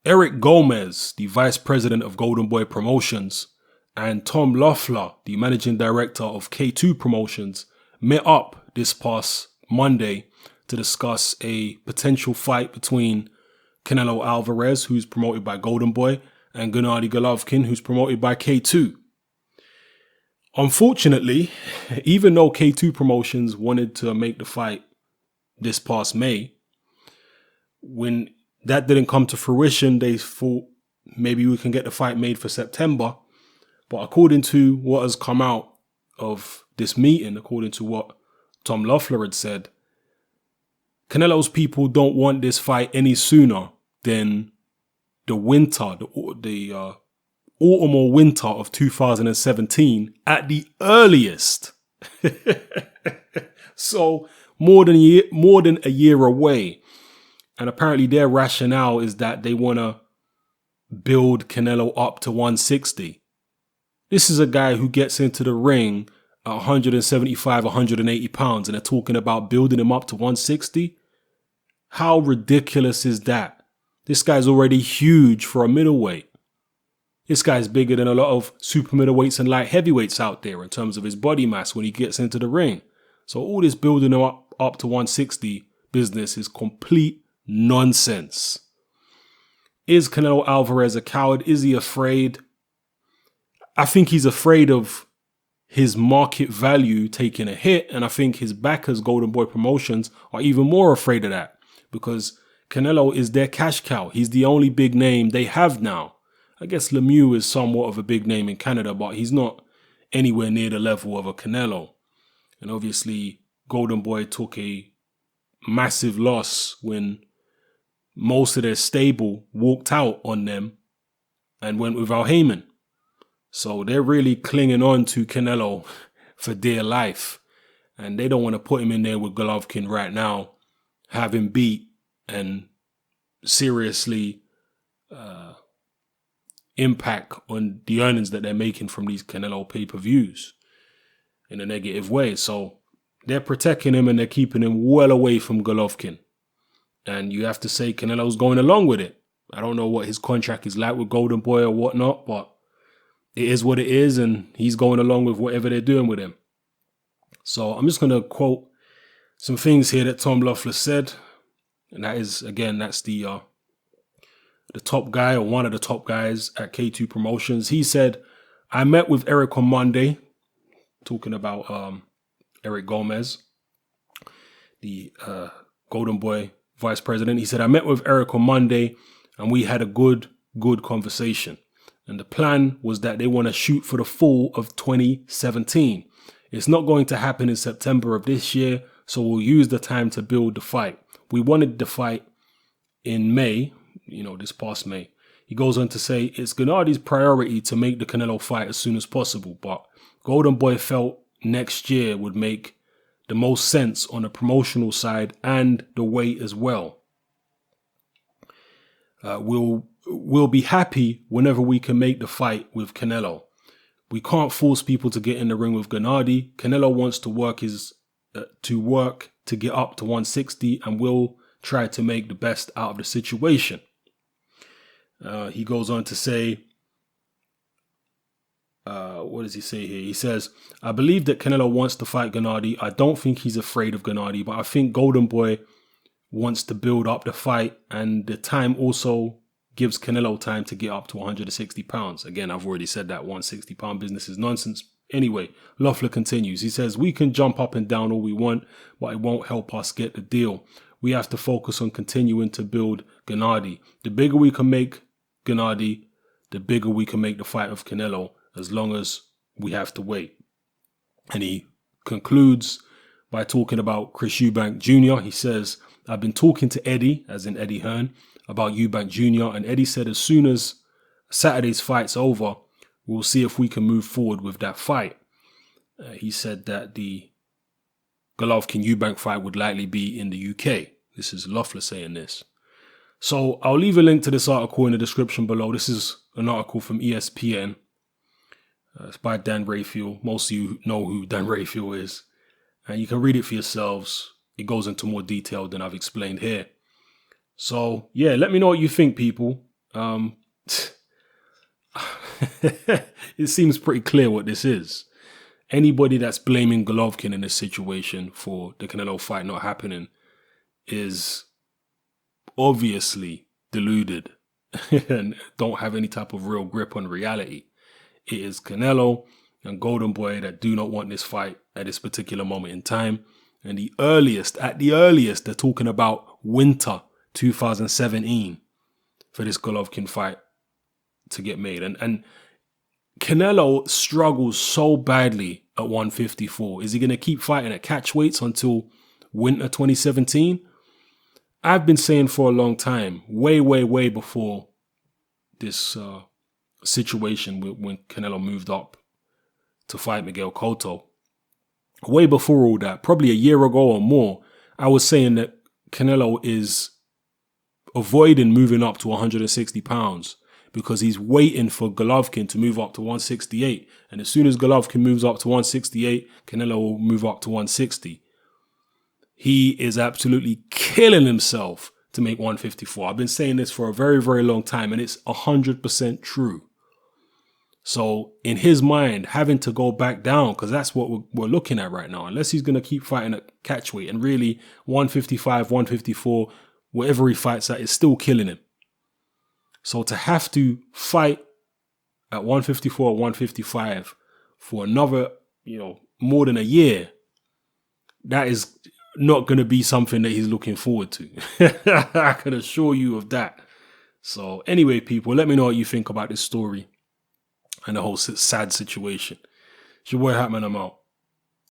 Eric Gomez, the vice president of Golden Boy Promotions, and Tom Loeffler, the managing director of K2 Promotions, met up this past Monday to discuss a potential fight between Canelo Alvarez, who's promoted by Golden Boy, and Gennady Golovkin, who's promoted by K2. Unfortunately, even though K2 Promotions wanted to make the fight this past May, when that didn't come to fruition, they thought maybe we can get the fight made for September. But according to what has come out of this meeting, according to what Tom Loeffler had said, Canelo's people don't want this fight any sooner than the winter, the autumn or winter of 2017 at the earliest. So more than a year away. And apparently their rationale is that they want to build Canelo up to 160. This is a guy who gets into the ring at 175, 180 pounds, and they're talking about building him up to 160. How ridiculous is that? This guy's already huge for a middleweight. This guy's bigger than a lot of super middleweights and light heavyweights out there in terms of his body mass when he gets into the ring. So all this building him up to 160 business is complete nonsense. Is Canelo Alvarez a coward? Is he afraid? I think he's afraid of his market value taking a hit, and I think his backers, Golden Boy Promotions, are even more afraid of that because Canelo is their cash cow. He's the only big name they have now. I guess Lemieux is somewhat of a big name in Canada, but he's not anywhere near the level of a Canelo. And obviously, Golden Boy took a massive loss when most of their stable walked out on them and went without Heyman. So they're really clinging on to Canelo for dear life. And they don't want to put him in there with Golovkin right now, have him beat and seriously impact on the earnings that they're making from these Canelo pay-per-views in a negative way. So they're protecting him and they're keeping him well away from Golovkin. And you have to say Canelo's going along with it. I don't know what his contract is like with Golden Boy or whatnot, but it is what it is, and he's going along with whatever they're doing with him. So I'm just going to quote some things here that Tom Loeffler said. And that is, again, that's the top guy or one of the top guys at K2 Promotions. He said, I met with Eric on Monday, talking about Eric Gomez, the Golden Boy vice president. He said, I met with Eric on Monday and we had a good conversation. And the plan was that they want to shoot for the fall of 2017. It's not going to happen in September of this year, so we'll use the time to build the fight. We wanted the fight in May, this past May. He goes on to say, it's Gennady's priority to make the Canelo fight as soon as possible, but Golden Boy felt next year would make the most sense on the promotional side and the weight as well. We'll be happy whenever we can make the fight with Canelo. We can't force people to get in the ring with Gennady. Canelo wants to work to get up to 160, and we'll try to make the best out of the situation. He goes on to say, what does he say here? He says, I believe that Canelo wants to fight Gennady. I don't think he's afraid of Gennady, but I think Golden Boy wants to build up the fight, and the time also gives Canelo time to get up to 160 pounds. Again, I've already said that 160 pound business is nonsense. Anyway, Loeffler continues. He says, we can jump up and down all we want, but it won't help us get the deal. We have to focus on continuing to build Gennady. The bigger we can make Gennady, the bigger we can make the fight of Canelo, as long as we have to wait. And he concludes by talking about Chris Eubank Jr. He says, I've been talking to Eddie, as in Eddie Hearn, about Eubank Jr. And Eddie said as soon as Saturday's fight's over, we'll see if we can move forward with that fight. He said that the Golovkin-Eubank fight would likely be in the UK. This is Loeffler saying this. So I'll leave a link to this article in the description below. This is an article from ESPN. It's by Dan Rayfield. Most of you know who Dan Rayfield is. And you can read it for yourselves. It goes into more detail than I've explained here. So, yeah, let me know what you think, people. Um, it seems pretty clear what this is. Anybody that's blaming Golovkin in this situation for the Canelo fight not happening is obviously deluded and don't have any type of real grip on reality. It is Canelo and Golden Boy that do not want this fight at this particular moment in time. And at the earliest, they're talking about winter 2017 for this Golovkin fight to get made. And Canelo struggles so badly at 154. Is he going to keep fighting at catch weights until winter 2017? I've been saying for a long time, way before this situation when Canelo moved up to fight Miguel Cotto, way before all that, probably a year ago or more, I was saying that Canelo is avoiding moving up to 160 pounds because he's waiting for Golovkin to move up to 168. And as soon as Golovkin moves up to 168, Canelo will move up to 160. He is absolutely killing himself to make 154. I've been saying this for a very long time, and it's 100% true. So in his mind, having to go back down, because that's what we're looking at right now, unless he's going to keep fighting at catch weight, and really 155, 154, whatever he fights at is still killing him. So to have to fight at 154 or 155 for another, more than a year, that is not going to be something that he's looking forward to. I can assure you of that. So anyway, people, let me know what you think about this story and the whole sad situation. It's your boy Hatman, I'm out.